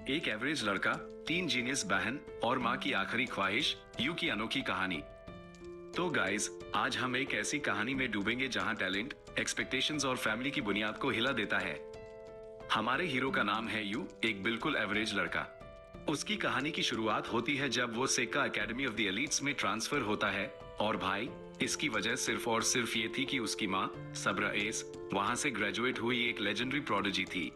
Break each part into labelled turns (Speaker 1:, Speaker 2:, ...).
Speaker 1: एक एवरेज लड़का, 3 जीनियस बहन और माँ की आखिरी ख्वाहिश, यू की अनोखी कहानी। तो गाइस, आज हम एक ऐसी कहानी में डूबेंगे जहाँ टैलेंट, एक्सपेक्टेशंस और फैमिली की बुनियाद को हिला देता है। हमारे हीरो का नाम है यू, एक बिल्कुल एवरेज लड़का। उसकी कहानी की शुरुआत होती है जब वो सेका एकेडमी ऑफ द एलीट्स में ट्रांसफर होता है, और भाई, इसकी वजह सिर्फ और सिर्फ ये थी कि उसकी माँ, सबरा एस, वहां से ग्रेजुएट हुई एक लेजेंडरी प्रोडिजी थी।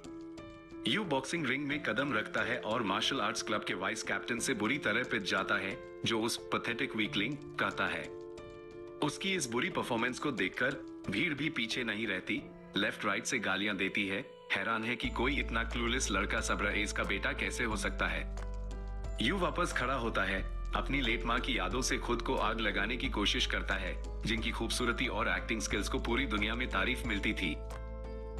Speaker 1: यू बॉक्सिंग रिंग में कदम रखता है और मार्शल आर्ट्स क्लब के वाइस कैप्टन से बुरी तरह पिट जाता है, जो उस पैथेटिक वीकलिंग कहता है। उसकी इस बुरी परफॉर्मेंस को देखकर भीड़ भी पीछे नहीं रहती, लेफ्ट राइट से गालियां देती है, हैरान है कि कोई इतना क्लूलेस लड़का सबरा एस का बेटा कैसे हो सकता है। यू वापस खड़ा होता है, अपनी लेट माँ की यादों से खुद को आग लगाने की कोशिश करता है, जिनकी खूबसूरती और एक्टिंग स्किल्स को पूरी दुनिया में तारीफ मिलती थी।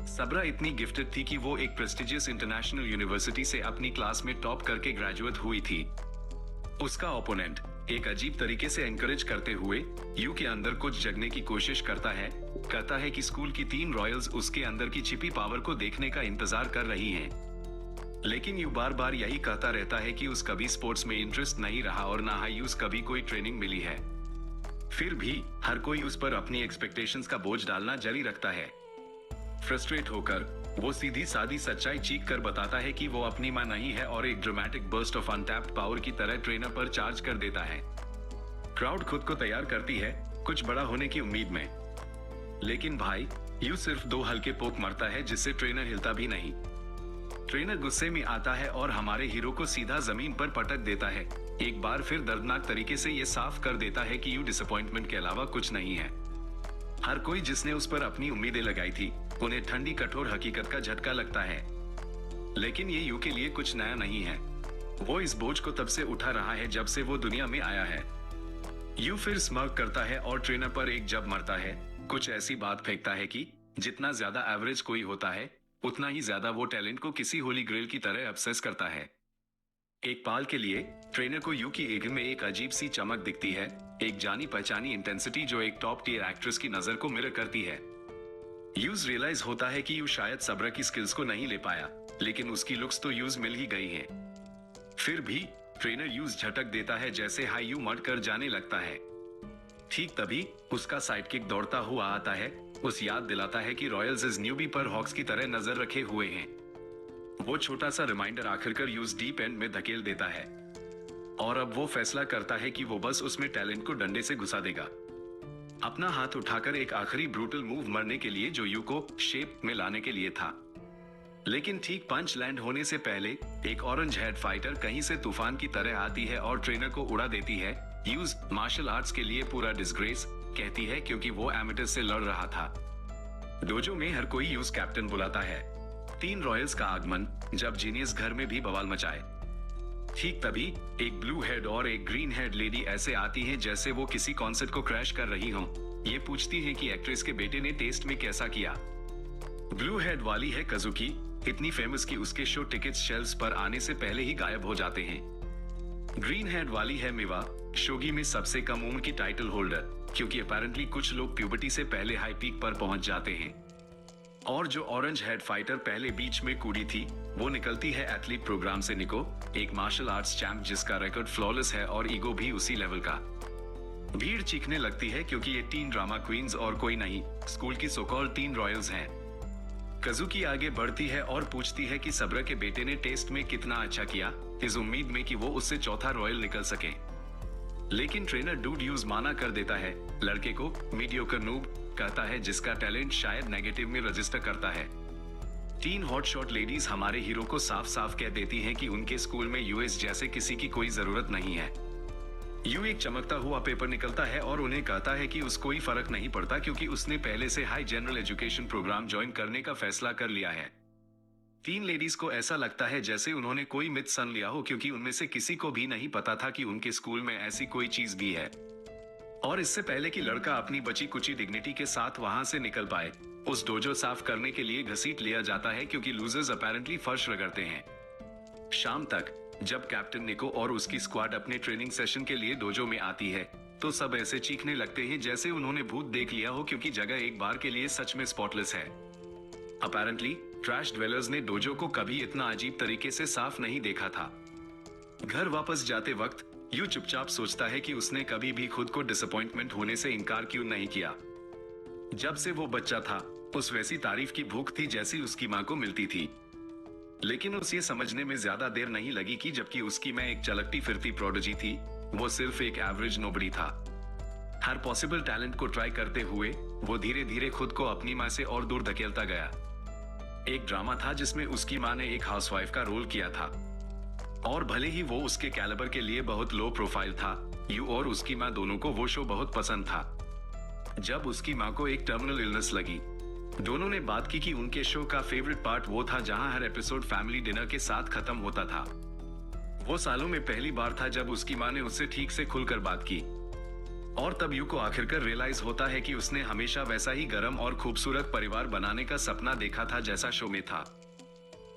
Speaker 1: सबरा इतनी गिफ्टेड थी कि वो एक प्रेस्टिजियस इंटरनेशनल यूनिवर्सिटी से अपनी क्लास में टॉप करके ग्रेजुएट हुई थी। उसका ओपोनेंट एक अजीब तरीके से एनकरेज करते हुए यू के अंदर कुछ जगने की कोशिश करता है, कहता है कि स्कूल की 3 रॉयल्स उसके अंदर की छिपी पावर को देखने का इंतजार कर रही हैं। लेकिन यू बार बार यही कहता रहता है कि उस कभी स्पोर्ट्स में इंटरेस्ट नहीं रहा और ना ही उस कभी कोई ट्रेनिंग मिली है। फिर भी हर कोई उस पर अपनी एक्सपेक्टेशंस का बोझ डालना जारी रखता है। फ्रस्ट्रेट होकर वो सीधी सादी सच्चाई चीख कर बताता है कि वो अपनी मां नहीं है और एक dramatic burst of untapped power की तरह ट्रेनर पर चार्ज कर देता है। क्राउड खुद को तैयार करती है कुछ बड़ा होने की उम्मीद में, लेकिन भाई, यू सिर्फ 2 हल्के पोक मरता है जिससे ट्रेनर हिलता भी नहीं। ट्रेनर गुस्से में आता है और हमारे हीरो को सीधा जमीन पर पटक देता है, एक बार फिर दर्दनाक तरीके से ये साफ कर देता है कि यू डिसअपॉइंटमेंट के अलावा कुछ नहीं है। हर कोई जिसने उस पर अपनी उम्मीदें लगाई थी, उन्हें ठंडी कठोर हकीकत का झटका लगता है। लेकिन ये यू के लिए कुछ नया नहीं है। वो इस बोझ को तब से उठा रहा है जब से वो दुनिया में आया है। यू फिर स्मर्क करता है और ट्रेनर पर एक जब मरता है, कुछ ऐसी बात फेंकता है कि जितना ज्यादा एवरेज कोई होता है, उतना ही ज्यादा वो टैलेंट को किसी होली ग्रेल की तरह ऑब्सेस करता है। एक पाल के लिए ट्रेनर को यू की एग में एक अजीब सी चमक दिखती है, एक जानी पहचानी इंटेंसिटी जो एक टॉप टियर एक्ट्रेस की नजर को मिरर करती है। यूज रियलाइज होता है कि यू शायद सबरा की स्किल्स को नहीं ले पाया, लेकिन उसकी लुक्स तो यूज मिल ही गई हैं। फिर भी ट्रेनर यूज झटक देता है जैसे हाई यू मर कर जाने लगता है। ठीक तभी उसका साइडकिक दौड़ता हुआ आता है, उस याद दिलाता है कि रॉयल्स इज न्यूबी पर हॉक्स की तरह नजर रखे हुए हैं। वो छोटा सा रिमाइंडर आखिरकार यूज डीप एंड में धकेल देता है, और अब वो फैसला करता है कि वो बस उसमें टैलेंट को डंडे से घुसा देगा। अपना हाथ उठाकर एक आखिरी ब्रूटल मूव मरने के लिए जो यू को शेप में लाने के लिए था। लेकिन ठीक पंच लैंड होने से पहले एक ऑरेंज हेड फाइटर कहीं से तूफान की तरह आती है और ट्रेनर को उड़ा देती है। यूज मार्शल आर्ट्स के लिए पूरा डिस्ग्रेस, कहती है, क्योंकि वो एमेटर से लड़ रहा था। डोजो में हर कोई यूज कैप्टन बुलाता है। 3 रॉयल्स का आगमन जब जीनियस घर में भी बवाल मचाए। ठीक तभी एक ब्लू हेड और एक ग्रीन हेड लेडी ऐसे आती हैं जैसे वो किसी कॉन्सर्ट को क्रैश कर रही हों। ये पूछती हैं कि एक्ट्रेस के बेटे ने टेस्ट में कैसा किया। ब्लू हेड वाली है कजुकी, इतनी फेमस कि उसके शो टिकट्स शेल्फ्स पर आने से पहले ही गायब हो जाते हैं। ग्रीन हेड वाली है मिवा, शोगी में सबसे कम उम्र की टाइटल होल्डर, क्योंकि अपेरेंटली कुछ लोग प्यूबर्टी से पहले हाई पीक पर पहुंच जाते हैं। और जो ऑरेंज हेड फाइटर पहले बीच में कूदी थी, वो निकलती है एथलीट प्रोग्राम से निको, एक मार्शल आर्ट्स चैंप जिसका रिकॉर्ड फ्लॉलेस है और ईगो भी उसी लेवल का। भीड़ चीखने लगती है क्योंकि ये 3 ड्रामा क्वींस और कोई नहीं, स्कूल की सोकॉल 3 रॉयल्स हैं। कजुकी आगे बढ़ती है और पूछती है कि सबरा के बेटे ने टेस्ट में कितना अच्छा किया, इस उम्मीद में कि वो उससे चौथा रॉयल निकल सके। लेकिन ट्रेनर डूड यूज माना कर देता है, लड़के को मीडियोकर नूब कहता है जिसका टैलेंट शायद नेगेटिव में रजिस्टर करता है। 3 हॉट शॉट लेडीज हमारे हीरो को साफ साफ कह देती हैं कि उनके स्कूल में यूएस जैसे किसी की कोई जरूरत नहीं है। यू एक चमकता हुआ पेपर निकलता है और उन्हें कहता है कि उसको कोई फर्क नहीं पड़ता क्योंकि उसने पहले से high general education programme join करने का फैसला कर लिया है। 3 लेडीज को ऐसा लगता है जैसे उन्होंने कोई मिथ सन लिया हो, क्योंकि उनमें से किसी को भी नहीं पता था कि उनके स्कूल में ऐसी कोई चीज भी है। और इससे पहले कि लड़का अपनी बची कुची डिग्निटी के साथ वहां से निकल पाए, उस डोजो साफ करने के लिए घसीट लिया जाता है क्योंकि लूजर्स अपेरेंटली फर्श रगड़ते हैं। शाम तक जब कैप्टन निको और उसकी स्क्वाड अपने ट्रेनिंग सेशन के लिए डोजो में आती है, तो सब ऐसे चीखने लगते हैं जैसे उन्होंने भूत देख लिया हो, क्योंकि जगह एक बार के लिए सच में स्पॉटलेस है। अपेरेंटली ट्रैश ड्वेलर्स ने डोजो को कभी इतना अजीब तरीके से साफ नहीं देखा था। घर वापस जाते वक्त यू चुपचाप सोचता है कि उसने कभी भी खुद को डिसअपॉइंटमेंट होने से इनकार क्यों नहीं किया। जब से वो बच्चा था उस वैसी तारीफ की भूख थी जैसी उसकी माँ को मिलती थी। लेकिन उसे ये समझने में ज्यादा देर नहीं लगी कि जबकि उसकी माँ एक चलती फिरती प्रोडिजी थी, वो सिर्फ एक एवरेज नोबडी था। हर पॉसिबल टैलेंट को ट्राई करते हुए वो धीरे धीरे खुद को अपनी माँ से और दूर धकेलता गया। एक ड्रामा था जिसमें उसकी माँ ने एक हाउसवाइफ का रोल किया था, और भले ही वो उसके कैलिबर के लिए बहुत लो प्रोफाइल था, यू और उसकी माँ दोनों को वो शो बहुत पसंद था। जब उसकी माँ को एक टर्मिनल इलनेस लगी, दोनों ने बात की कि उनके शो का फेवरेट पार्ट वो था जहां हर एपिसोड फैमिली डिनर के साथ खत्म होता था। वो सालों में पहली बार था जब उसकी माँ ने उससे ठीक से खुलकर बात की, और तब यू को आखिरकार रियलाइज होता है कि उसने हमेशा वैसा ही गर्म और खूबसूरत परिवार बनाने का सपना देखा था जैसा शो में था।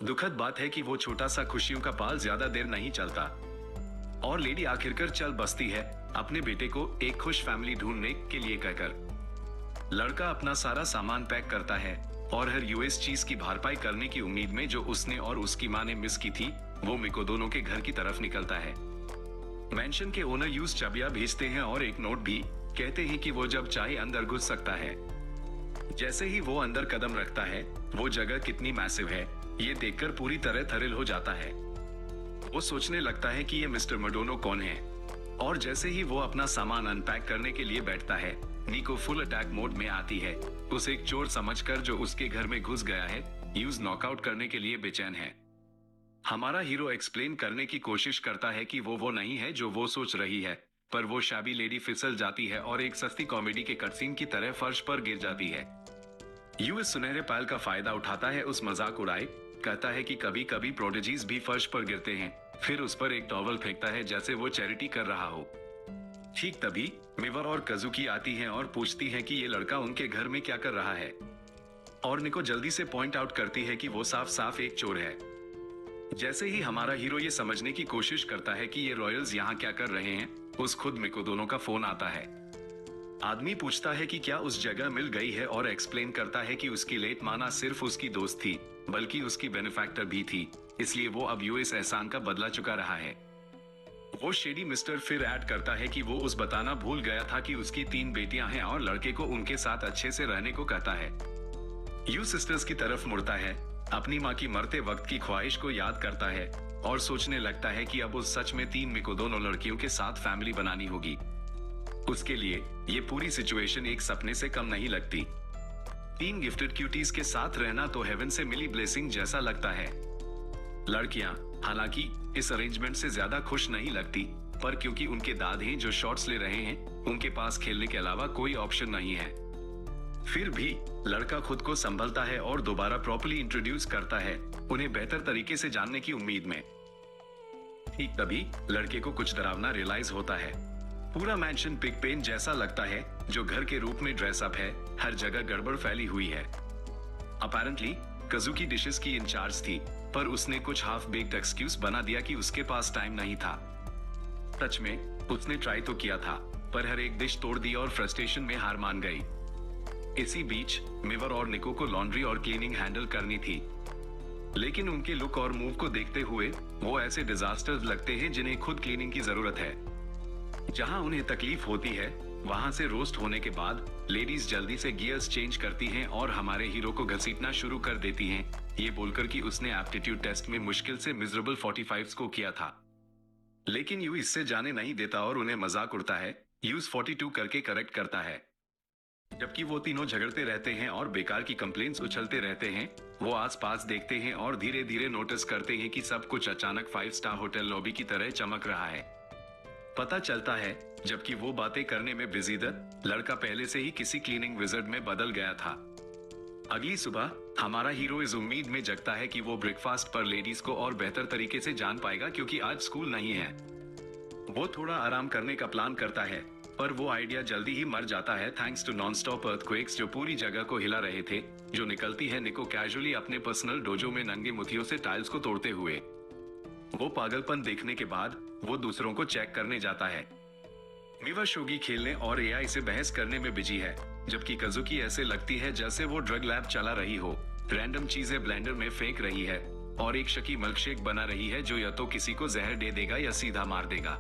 Speaker 1: दुखद बात है कि वो छोटा सा खुशियों का पाल ज्यादा देर नहीं चलता, और लेडी आखिरकार चल बसती है अपने बेटे को एक खुश फैमिली ढूंढने के लिए कहकर। लड़का अपना सारा सामान पैक करता है और हर यूएस चीज की भरपाई करने की उम्मीद में जो उसने और उसकी माँ ने मिस की थी, वो मिको दोनों के घर की तरफ निकलता है। मेंशन के ओनर यूज चाबियां भेजते हैं और एक नोट भी, कहते हैं कि वो जब चाहे अंदर घुस सकता है। जैसे ही वो अंदर कदम रखता है, वो जगह कितनी मैसिव है ये देखकर पूरी तरह थ्रिल हो जाता है। वो सोचने लगता है कि ये मिस्टर मडोनो कौन है, और जैसे ही वो अपना सामान अनपैक करने के लिए बैठता है, निको फुल अटैक मोड में आती है। उसे एक चोर समझकर जो उसके घर में घुस गया है, यूज नॉकआउट करने के लिए बेचैन है। हमारा हीरो एक्सप्लेन करने की कोशिश करता है कि वो नहीं है जो वो सोच रही है, पर वो शाबी लेडी फिसल जाती है और एक सस्ती कॉमेडी के कटसीन की तरह फर्श पर गिर जाती है। यूएस सुनहरे पल का फायदा उठाता है, उस मजाक उड़ाए, कहता है कि कभी कभी प्रोडिजीज भी फर्श पर गिरते हैं, फिर उस पर एक टॉवल फेंकता है जैसे वो चैरिटी कर रहा हो। ठीक तभी मिवर और कजुकी आती हैं और पूछती हैं कि ये लड़का उनके घर में क्या कर रहा है, और निको जल्दी से पॉइंट आउट करती है कि वो साफ साफ एक चोर है। जैसे ही हमारा हीरो ये समझने की कोशिश करता है कि ये रॉयल्स यहाँ क्या कर रहे हैं, उस खुद मिको दोनों का फोन आता है। आदमी पूछता है कि क्या उस जगह मिल गई है और एक्सप्लेन करता है कि उसकी लेट माना सिर्फ उसकी दोस्त थी, बल्कि उसकी बेनिफैक्टर भी थी, इसलिए वो अब यूएस एहसान का बदला चुका रहा है। वो शेडी मिस्टर फिर ऐड करता है कि वो उस बताना भूल गया था कि उसकी 3 बेटियां हैं और लड़के को उनके साथ अच्छे से रहने को कहता है। यू सिस्टर्स की तरफ मुड़ता है, अपनी माँ की मरते वक्त की ख्वाहिश को याद करता है और सोचने लगता है कि अब उस सच में 3 मिको दोनों लड़कियों के साथ फैमिली बनानी होगी। उसके लिए ये पूरी सिचुएशन एक सपने से कम नहीं लगती। 3 गिफ्टेड क्यूटीज के साथ रहना तो हेवन से मिली ब्लेसिंग जैसा लगता है। लड़कियां हालांकि इस अरेंजमेंट से ज्यादा खुश नहीं लगती, पर क्योंकि उनके दादे जो शॉट्स ले रहे हैं, उनके पास खेलने के अलावा कोई ऑप्शन नहीं है। फिर भी लड़का खुद को संभलता है और दोबारा प्रॉपर्ली इंट्रोड्यूस करता है, उन्हें बेहतर तरीके से जानने की उम्मीद में। ठीक तभी लड़के को कुछ डरावना रियलाइज होता है। पूरा मैंशन पिग पेन जैसा लगता है, जो घर के रूप में ड्रेसअप है, हर जगह गड़बड़ फैली हुई है। अपैरेंटली कजुकी डिशेस की इंचार्ज थी, पर उसने कुछ हाफ बेक्ड एक्सक्यूज बना दिया कि उसके पास टाइम नहीं था। सच में उसने ट्राई तो किया था, पर हर एक डिश तोड़ दी और फ्रस्ट्रेशन में हार मान गई। इसी बीच मिवर और निको को लॉन्ड्री और क्लीनिंग हैंडल करनी थी, लेकिन उनके लुक और मूव को देखते हुए वो ऐसे डिजास्टर्स लगते हैं जिन्हें खुद क्लीनिंग की जरूरत है। जहां उन्हें तकलीफ होती है, वहां से रोस्ट होने के बाद लेडीज जल्दी से गियर्स चेंज करती हैं और हमारे हीरो को घसीटना शुरू कर देती हैं, ये बोलकर कि उसने एप्टीट्यूड टेस्ट में मुश्किल से मिजरेबल 45 को किया था। लेकिन यू इससे जाने नहीं देता और उन्हें मजाक उड़ता है, यूज 42 करके करेक्ट करता है। जबकि वो तीनों झगड़ते रहते हैं और बेकार की कंप्लेंट्स उछलते रहते हैं, वो आसपास देखते हैं और धीरे धीरे नोटिस करते हैं कि सब कुछ अचानक 5 स्टार होटल लॉबी की तरह चमक रहा है। पता चलता है जबकि वो बातें करने में बिजी था, लड़का पहले से ही किसी क्लीनिंग विजर्ड में बदल गया था। अगली सुबह हमारा हीरो इस उम्मीद में जगता है कि वो ब्रेकफास्ट पर लेडीज को और बेहतर तरीके से जान पाएगा, क्योंकि आज स्कूल नहीं है। वो थोड़ा आराम करने का प्लान करता है, पर वो आइडिया जल्दी ही मर जाता है थैंक्स टू नॉनस्टॉप अर्थक्वेक्स जो पूरी जगह को हिला रहे थे, जो निकलती है निको कैजुअली अपने पर्सनल डोजो में नंगे मुट्ठियों से टाइल्स को तोड़ते हुए। वो पागलपन देखने के बाद वो दूसरों को चेक करने जाता है। मिवा शोगी खेलने और एआई से बहस करने में बिजी है, जबकि कजुकी ऐसे लगती है जैसे वो ड्रग लैब चला रही हो, रैंडम चीजें ब्लेंडर में फेंक रही है और एक शकी मिल्कशेक बना रही है जो या तो किसी को जहर दे देगा या सीधा मार देगा।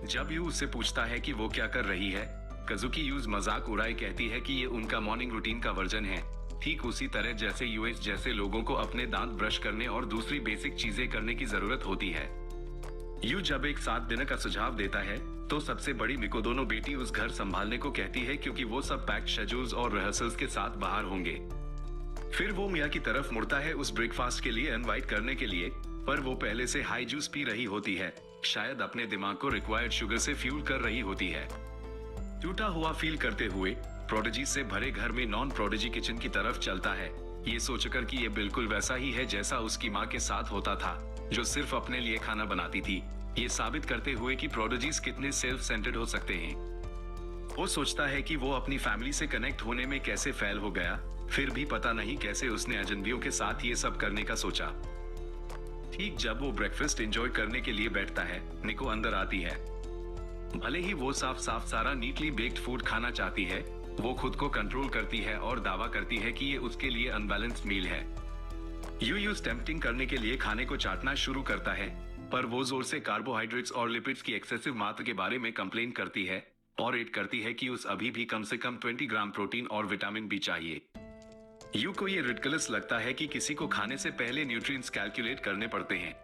Speaker 1: जब यू उससे पूछता है कि वो क्या कर रही है, कजुकी यूज मजाक उड़ाए कहती है कि ये उनका मॉर्निंग रूटीन का वर्जन है, ठीक उसी तरह जैसे यूएस जैसे लोगों को अपने दांत ब्रश करने और दूसरी बेसिक चीजें करने की जरूरत होती है। यू जब एक 7 दिन का सुझाव देता है तो सबसे बड़ी मिको दोनों बेटी उस घर संभालने को कहती है क्योंकि वो सब पैक्ड शेड्यूल्स और रिहर्सल्स के साथ बाहर होंगे। फिर वो मिया की तरफ मुड़ता है उस ब्रेकफास्ट के लिए इनवाइट करने के लिए, पर वो पहले से हाई जूस पी रही होती है, शायद अपने दिमाग को रिक्वायर्ड शुगर से फ्यूल कर रही होती है। टूटा हुआ फील करते हुए प्रोडिजी से भरे घर में नॉन प्रोडिजी किचन की तरफ चलता है, ये सोचकर कि ये बिल्कुल वैसा ही है जैसा उसकी माँ के साथ होता था, जो सिर्फ अपने लिए खाना बनाती थी, ये साबित करते हुए कि प्रोडिजीज कितने सेल्फ सेंटर्ड हो सकते हैं। वो सोचता है कि वो अपनी फैमिली से कनेक्ट होने में कैसे फेल हो गया, फिर भी पता नहीं कैसे उसने अजनबियों के साथ ये सब करने का सोचा। ठीक जब वो ब्रेकफास्ट एंजॉय करने के लिए बैठता है, निको अंदर आती है। भले ही वो साफ साफ सारा नीटली बेक्ड फूड खाना चाहती है, वो खुद को कंट्रोल करती है और दावा करती है कि ये उसके लिए अनबैलेंस्ड मील है। यू टेम्पटिंग करने के लिए खाने को चाटना शुरू करता है, पर वो जोर से कार्बोहाइड्रेट्स और लिपिड्स की एक्सेसिव मात्रा के बारे में कंप्लेन करती है और एड करती है कि उस अभी भी कम से कम 20 ग्राम प्रोटीन और विटामिन बी चाहिए। यू को ये रिडिकुलस लगता है कि किसी को खाने से पहले न्यूट्रिएंट्स कैलकुलेट करने पड़ते हैं।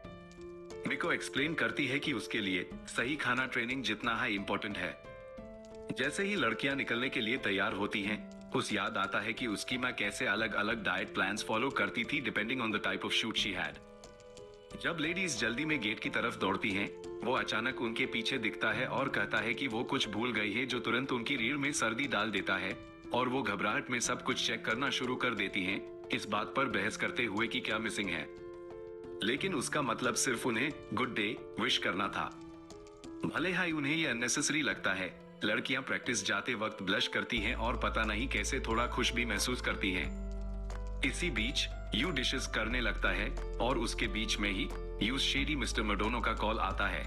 Speaker 1: मिको एक्सप्लेन करती है कि उसके लिए सही खाना ट्रेनिंग जितना है इम्पोर्टेंट है। जैसे ही लड़कियां निकलने के लिए तैयार होती हैं, उस याद आता है कि उसकी माँ कैसे अलग अलग डाइट प्लान्स फॉलो करती थी depending on the type of shoot she had. जब लेडीज जल्दी में गेट की तरफ दौड़ती हैं, वो अचानक उनके पीछे दिखता है और कहता है कि वो कुछ भूल गई है, जो तुरंत उनकी रीढ़ में सर्दी डाल देता है और वो घबराहट में सब कुछ चेक करना शुरू कर देती हैं, इस बात पर बहस करते हुए कि क्या मिसिंग है। लेकिन उसका मतलब सिर्फ उन्हें गुड डे विश करना था। भले ही उन्हें ये अननेसेसरी लगता है, लड़कियां प्रैक्टिस जाते वक्त ब्लश करती हैं और पता नहीं कैसे थोड़ा खुश भी महसूस करती हैं। इसी बीच यू डिशेस करने लगता है और उसके बीच में ही यूज शेडी मिस्टर मडोनो का कॉल आता है।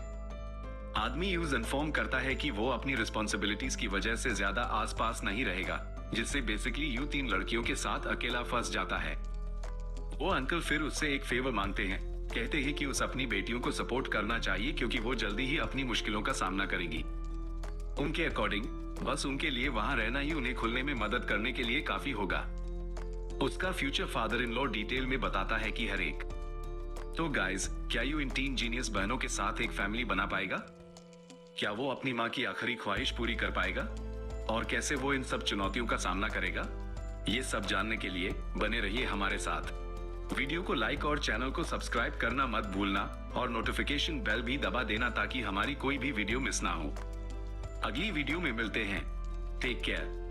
Speaker 1: आदमी यूज इन्फॉर्म करता है कि वो अपनी रिस्पॉन्सिबिलिटीज की वजह से ज्यादा आसपास नहीं रहेगा, जिससे बेसिकली यू 3 लड़कियों के साथ अकेला फंस जाता है। वो अंकल फिर उससे एक फेवर मांगते हैं, कहते हैं कि उस अपनी बेटियों को सपोर्ट करना चाहिए क्योंकि वो जल्दी ही अपनी मुश्किलों का सामना करेंगी। उनके अकॉर्डिंग बस उनके लिए वहां रहना ही उन्हें खुलने में मदद करने के लिए काफी होगा। उसका future father in law detail में बताता है कि हर एक। तो गाइस, क्या यू इन 3 जीनियस बहनों के साथ एक फैमिली बना पाएगा? क्या वो अपनी माँ की आखिरी ख्वाहिश पूरी कर पाएगा? और कैसे वो इन सब चुनौतियों का सामना करेगा? ये सब जानने के लिए बने रहिए हमारे साथ। वीडियो को लाइक और चैनल को सब्सक्राइब करना मत भूलना और नोटिफिकेशन बेल भी दबा देना ताकि हमारी कोई भी वीडियो मिस ना हो। अगली वीडियो में मिलते हैं। Take care.